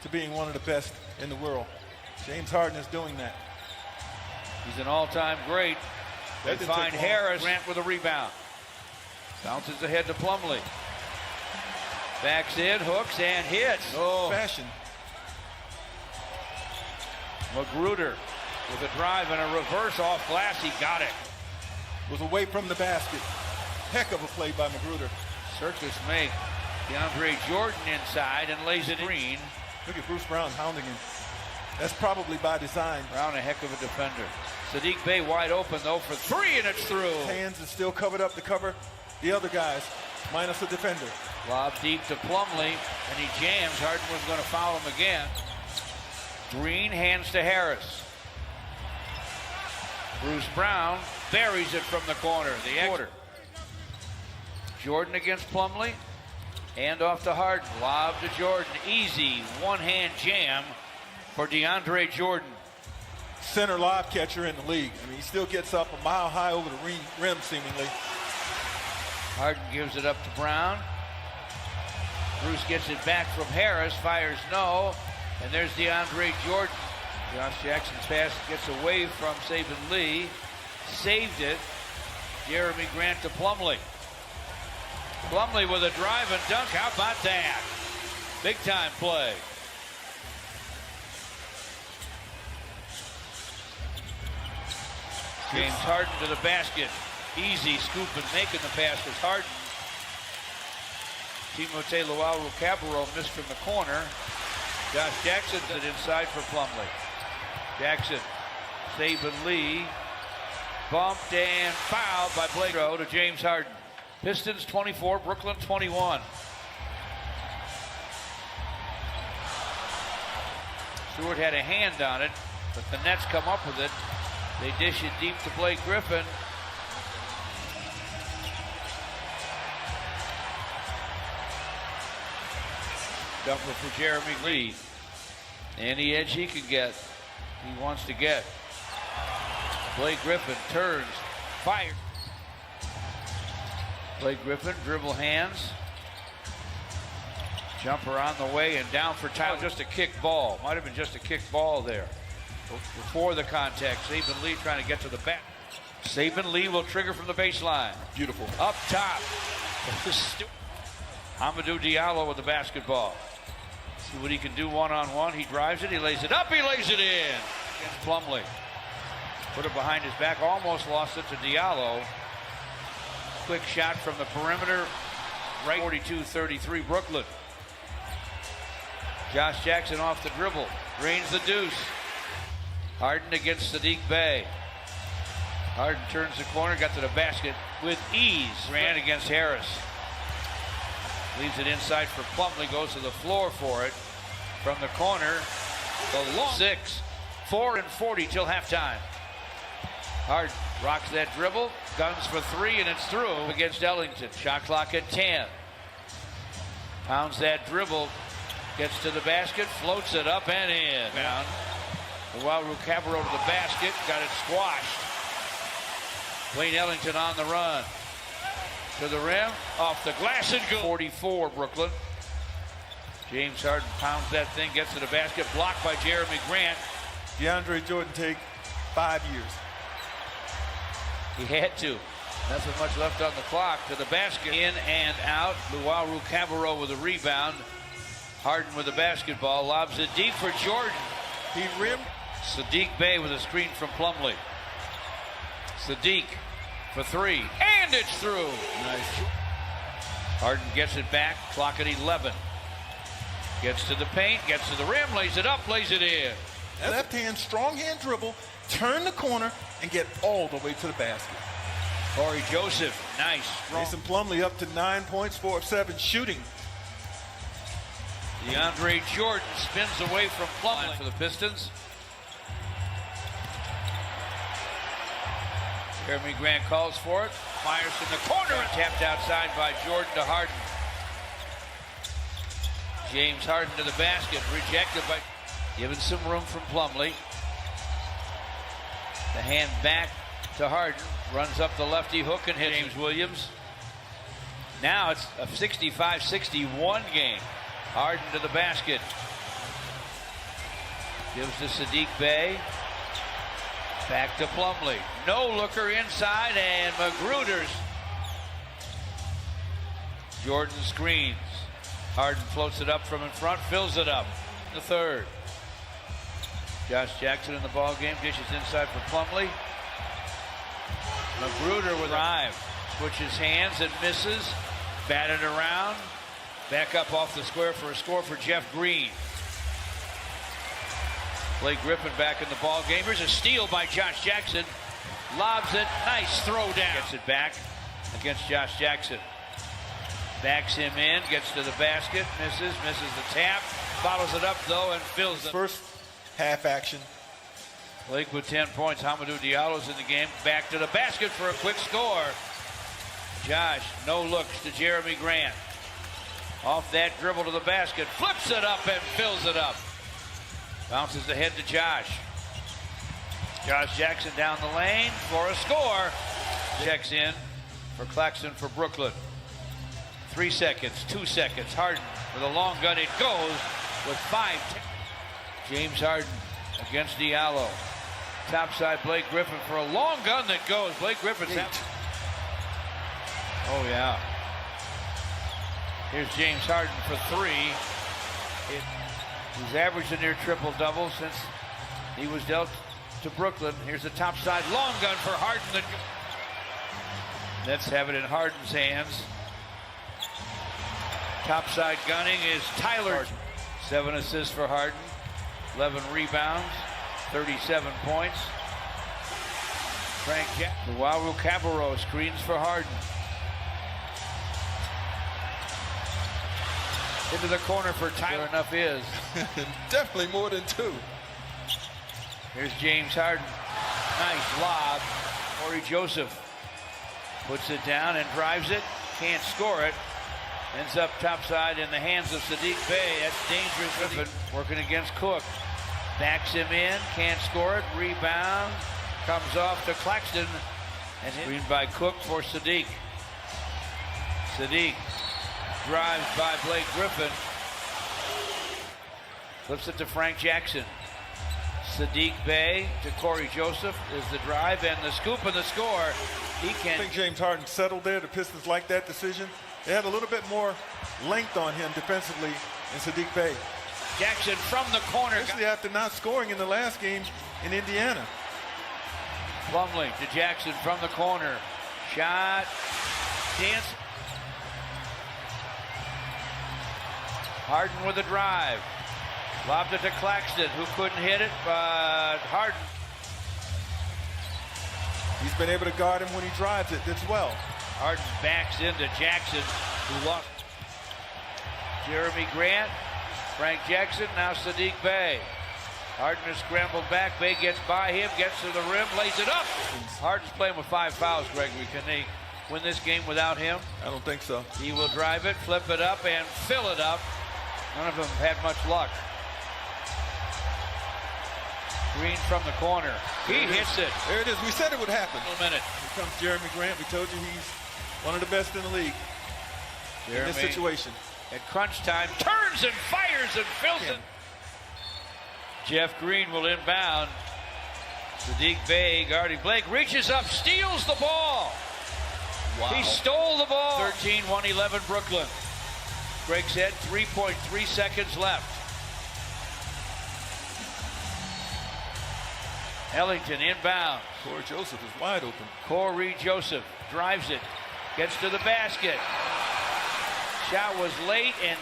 to being one of the best in the world. James Harden is doing that. He's an all-time great. They That didn't find take long. Harris. Grant with a rebound. Bounces ahead to Plumlee. Backs in, hooks, and hits. Oh, fashion. Magruder with a drive and a reverse off glass. He got it. Was away from the basket. Heck of a play by Magruder. Circus make DeAndre Jordan inside and lays it green. Look at Bruce Brown hounding him. That's probably by design. Brown a heck of a defender. Sadiq Bey wide open though for three, and it's through. Hands is still covered up to cover the other guys, minus the defender. Lob deep to Plumlee, and he jams. Harden was going to foul him again. Green hands to Harris. Bruce Brown buries it from the corner. The quarter. Jordan against Plumlee. Hand off to Harden. Lob to Jordan. Easy one-hand jam for DeAndre Jordan. Center lob catcher in the league. I mean, he still gets up a mile high over the rim, seemingly. Harden gives it up to Brown. Bruce gets it back from Harris. Fires no. And there's DeAndre Jordan. Josh Jackson's pass gets away from Saban Lee. Saved it. Jeremy Grant to Plumlee. Plumlee with a drive and dunk. How about that? Big time play. James Harden to the basket. Easy scoop and making the pass was Harden. Timothé Luwawu-Cabarrot missed from the corner. Josh Jackson did it inside for Plumlee. Jackson, Saban Lee, bumped and fouled by Blake to James Harden. Pistons 24, Brooklyn 21. Stewart had a hand on it, but the Nets come up with it. They dish it deep to Blake Griffin. Jumper for Jeremy Lee. Any edge he can get, he wants to get. Blake Griffin turns, fires. Blake Griffin, dribble hands. Jumper on the way and down for Tyler. Just a kick ball. Might have been just a kick ball there. Before the contact, Saban Lee trying to get to the back. Saban Lee will trigger from the baseline. Beautiful. Up top. Amadou Diallo with the basketball. See what he can do one-on-one. He drives it, he lays it up, he lays it in. Against Plumlee. Put it behind his back, almost lost it to Diallo. Quick shot from the perimeter. Right, 42-33 Brooklyn. Josh Jackson off the dribble. Drains the deuce. Harden against Sadiq Bey. Harden turns the corner, got to the basket with ease. Ran against Harris. Leaves it inside for Plumlee, goes to the floor for it. From the corner, the long 6, 4 and 40 till halftime. Harden rocks that dribble, guns for three, and it's through against Ellington. Shot clock at 10. Pounds that dribble, gets to the basket, floats it up and in. Down. Luwawu-Cabarrot to the basket, got it squashed. Wayne Ellington on the run. To the rim, off the glass and go. 44 Brooklyn. James Harden pounds that thing, gets to the basket, blocked by Jeremy Grant. DeAndre Jordan take 5 years. He had to. Nothing much left on the clock. To the basket, in and out. Luwawu-Cabarrot with a rebound. Harden with the basketball, lobs it deep for Jordan. He rimmed. Sadiq Bey with a screen from Plumlee. Sadiq for three, and it's through. Nice. Harden gets it back, clock at 11. Gets to the paint, gets to the rim, lays it up, lays it in. Left hand, strong hand dribble, turn the corner, and get all the way to the basket. Corey Joseph, nice. Strong. Mason Plumlee up to 9 points, 4 of 7 shooting. DeAndre Jordan spins away from Plumlee for the Pistons. Jeremy Grant calls for it, fires from the corner and tapped outside by Jordan to Harden. James Harden to the basket, rejected by, given some room from Plumlee. The hand back to Harden, runs up the lefty hook and hits James Williams. Now it's a 65-61 game. Harden to the basket. Gives to Sadiq Bey. Back to Plumlee. No looker inside, and Magruder's. Jordan screens. Harden floats it up from in front, fills it up. The third. Josh Jackson in the ball game, dishes inside for Plumlee. Magruder with a drive. Switches hands and misses. Batted around. Back up off the square for a score for Jeff Green. Blake Griffin back in the ball game. Here's a steal by Josh Jackson. Lobs it. Nice throw down. Gets it back against Josh Jackson. Backs him in. Gets to the basket. Misses the tap. Bottles it up though and fills it. First half action. Blake with 10 points. Hamidou Diallo's in the game. Back to the basket for a quick score. Josh, no looks to Jeremy Grant. Off that dribble to the basket. Flips it up and fills it up. Bounces ahead to Josh. Josh Jackson down the lane for a score. Checks in for Claxton for Brooklyn. 3 seconds, 2 seconds. Harden with a long gun. It goes with 5. James Harden against Diallo. Topside Blake Griffin for a long gun that goes. Blake Griffin's out. Oh, yeah. Here's James Harden for 3. He's averaged a near triple-double since he was dealt to Brooklyn. Here's the topside long gun for Harden. Let's have it in Harden's hands. Topside gunning is Tyler. 7 assists for Harden. 11 rebounds. 37 points. Frank Luau Cabarro screens for Harden. Into the corner for Tyler. Enough is. Definitely more than 2. Here's James Harden. Nice lob. Corey Joseph puts it down and drives it. Can't score it. Ends up topside in the hands of Sadiq Bey. That's dangerous. Griffin working against Cook. Backs him in. Can't score it. Rebound. Comes off to Claxton. And screened by Cook for Sadiq. Sadiq drives by Blake Griffin. Flips it to Frank Jackson. Sadiq Bey to Corey Joseph is the drive and the scoop and the score. He can. I think James Harden settled there. The Pistons like that decision. They had a little bit more length on him defensively in Sadiq Bey. Jackson from the corner. Especially after not scoring in the last game in Indiana. Plumlee to Jackson from the corner. Shot. Dance. Harden with a drive. Lobbed it to Claxton, who couldn't hit it, but Harden. He's been able to guard him when he drives it as well. Harden backs into Jackson, who lost. Jeremy Grant, Frank Jackson, now Sadiq Bey. Harden is scrambled back. Bey gets by him, gets to the rim, lays it up. Harden's playing with 5 fouls, Gregory. Can they win this game without him? I don't think so. He will drive it, flip it up, and fill it up. None of them had much luck. Green from the corner. He hits it. There it is. We said it would happen. A minute. Here comes Jeremy Grant. We told you he's one of the best in the league in this situation. At crunch time, turns and fires and fills it. Jeff Green will inbound. Sadiq Bey guarding Blake, reaches up, steals the ball. Wow. He stole the ball. 13-1-11 Brooklyn. Greg said 3.3 seconds left. Ellington inbound. Corey Joseph is wide open. Corey Joseph drives it, gets to the basket. Shot was late and